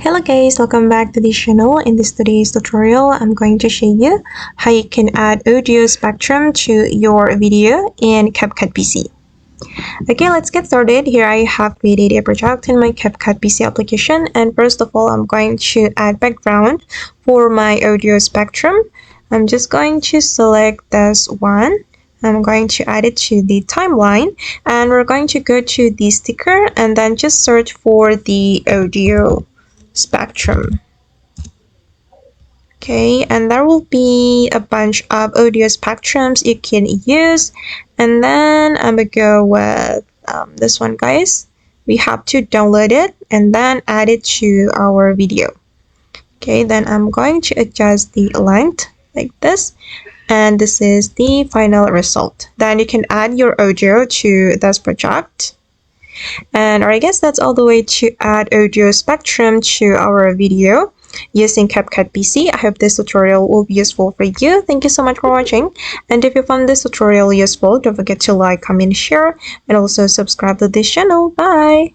Hello guys, welcome back to this channel. In this today's tutorial, I'm going to show you how you can add audio spectrum to your video in Capcut PC. Okay, let's get started. Here I have created a project in my Capcut PC application, and first of all, I'm going to add background for my audio spectrum. I'm just going to select this one. I'm going to add it to the timeline, and we're going to go to the sticker and then just search for the audio spectrum. Okay, and there will be a bunch of audio spectrums you can use, and then I'm gonna go with this one, guys. We have to download it and then add it to our video. Okay, then I'm going to adjust the length like this, and this is the final result. Then you can add your audio to this project. And I guess that's all the way to add audio spectrum to our video using Capcut PC. I hope this tutorial will be useful for you. Thank you so much for watching. And if you found this tutorial useful, don't forget to like, comment, share, and also subscribe to this channel. Bye!